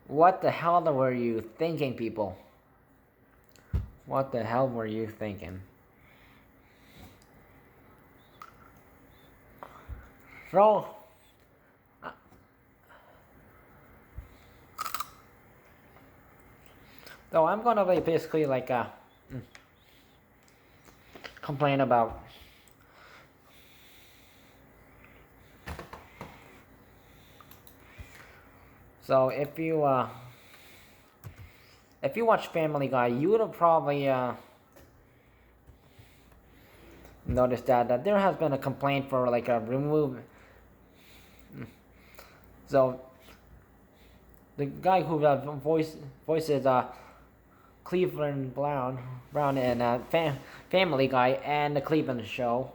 What the hell were you thinking, people? What the hell were you thinking? So, so I'm gonna be basically like complain about. So if you watch Family Guy, you would have probably noticed that there has been a complaint for like a remove. So the guy who voices Cleveland Brown in Family Guy and the Cleveland Show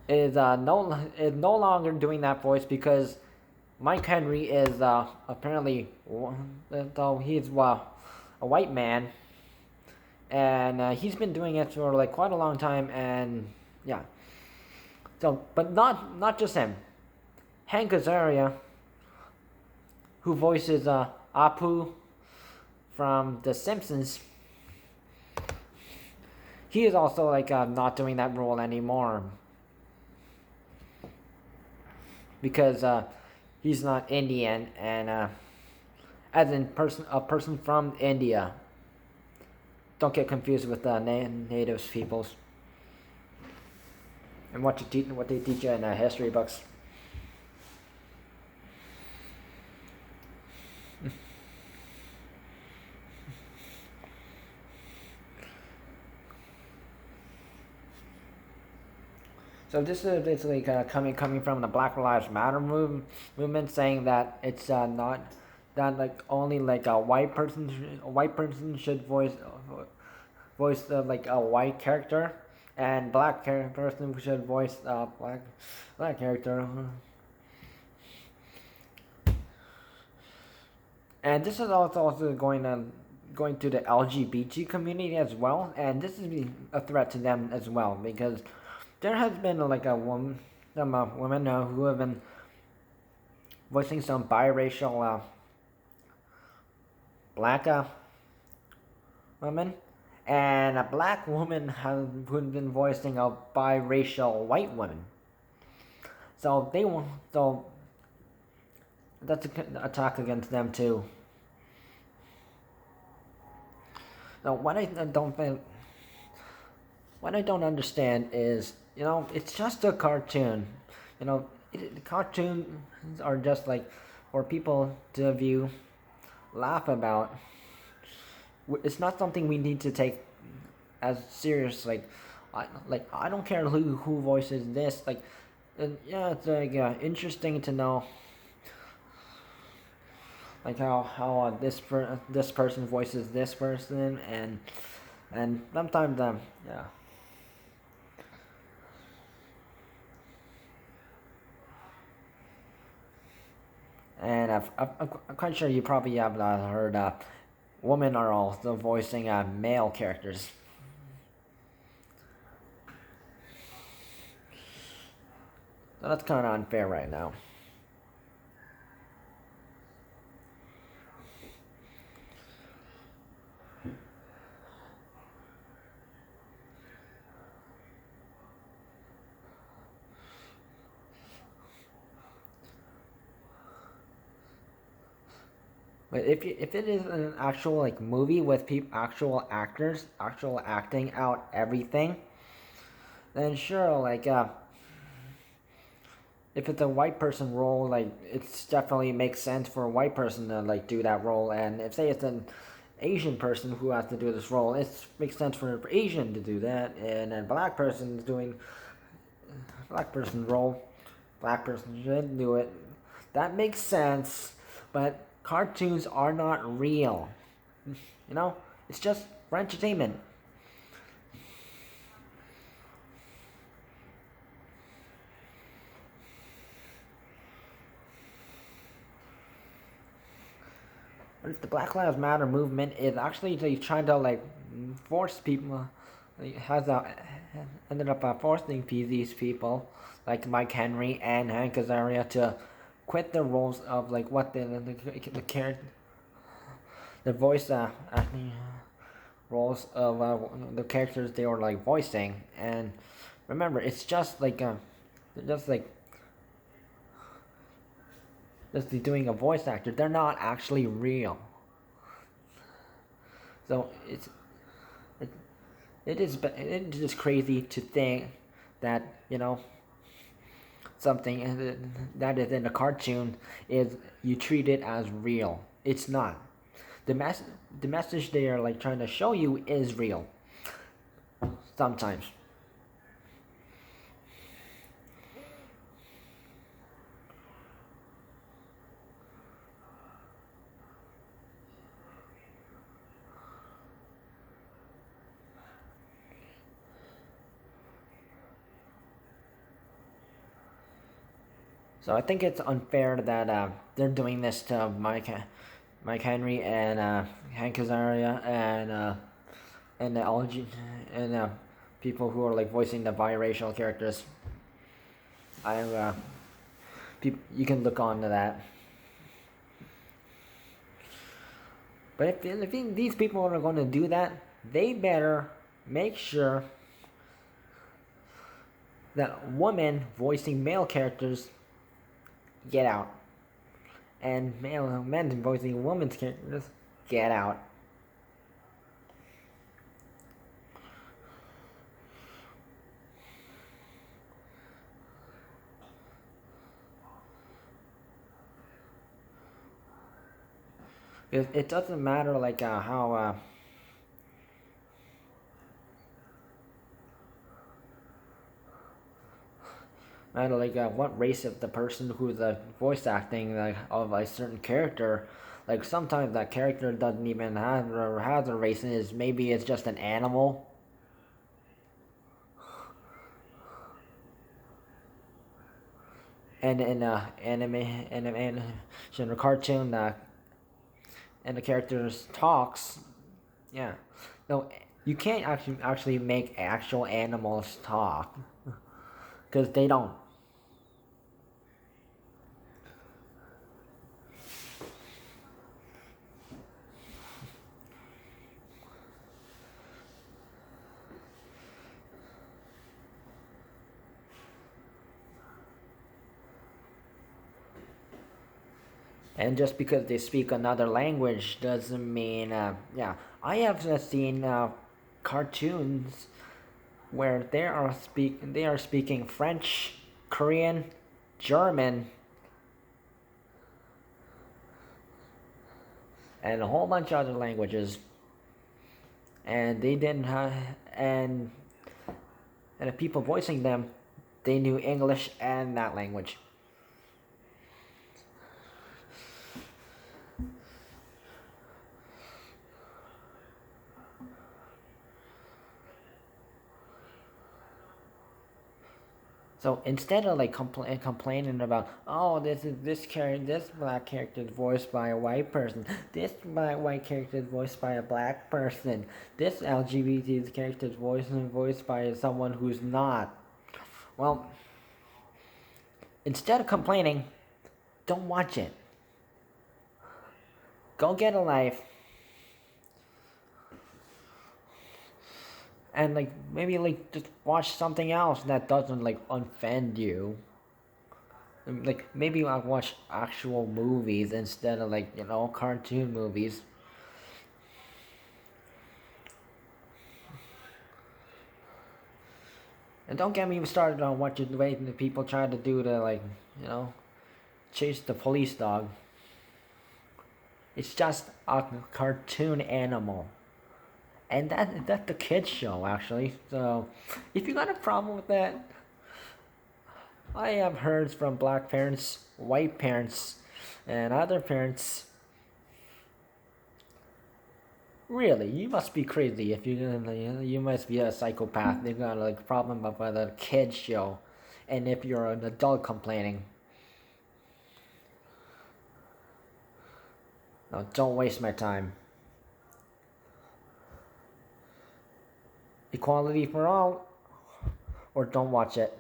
is no longer doing that voice because Mike Henry is apparently, though he's a white man, and he's been doing it for like quite a long time, and yeah. So, but not just him. Hank Azaria, who voices Apu from The Simpsons, he is also like not doing that role anymore because he's not Indian, and as in a person from India. Don't get confused with natives peoples and what they teach you in history books. So this is basically coming from the Black Lives Matter movement, saying that it's not that like only like a white person should voice like a white character, and person should voice black character. And this is also going to the LGBT community as well, and this is a threat to them as well because there has been like some women who have been voicing some biracial black women, and a black woman has been voicing a biracial white woman. So that's an attack against them too. Now, what I don't understand is, it's just a cartoon. Cartoons are just like for people to view, laugh about. It's not something we need to take as serious. I don't care who voices this. Yeah, it's like interesting to know like how this person voices this person, and sometimes yeah. And I'm quite sure you probably have heard women are also voicing male characters. So that's kind of unfair right now. But if it is an actual like movie with actual actors, actual acting out everything, then sure, like if it's a white person role, like it's definitely makes sense for a white person to like do that role. And if say it's an Asian person who has to do this role, it makes sense for an Asian to do that. And a black person is doing black person role, black person should do it. That makes sense, but cartoons are not real. It's just for entertainment. But if the Black Lives Matter movement is actually like, trying to like force people, has ended up forcing these people like Mike Henry and Hank Azaria to quit the roles of like what the character, the voice acting roles of the characters they were like voicing. And remember, it's just like just like just doing a voice actor. They're not actually real. So it, it is crazy to think that something that is in a cartoon is you treat it as real. It's not. The message they are like trying to show you is real. Sometimes. So I think it's unfair that they're doing this to Mike Henry and Hank Azaria and the LG and people who are like voicing the biracial characters. I you can look on to that. But if these people are going to do that, they better make sure that women voicing male characters get out, and men voicing women's characters get out. It doesn't matter like how matter like what race of the person who's voice acting like of a certain character. Like sometimes that character doesn't even have or has a race, and is maybe it's just an animal. And in animation or cartoon, and the characters talks, yeah. No, you can't actually make actual animals talk because they don't. And just because they speak another language doesn't mean, yeah. I have seen cartoons where they are speaking French, Korean, German, and a whole bunch of other languages, and they didn't have and the people voicing them, they knew English and that language. So instead of like complaining about, oh, this black character is voiced by a white person, this white character is voiced by a black person, this LGBT character is voiced by someone who's not. Well, instead of complaining, don't watch it. Go get a life. And like maybe like just watch something else that doesn't like offend you. Like maybe I'll watch actual movies instead of like cartoon movies. And don't get me started on what the way the people try to do to like chase the police dog. It's just a cartoon animal. And that's the kids show actually. So if you got a problem with that, I have heard from black parents, white parents, and other parents. Really, you must be crazy if you must be a psychopath. You got like a problem with a kids show, and if you're an adult complaining. No, don't waste my time. Equality for all, or don't watch it.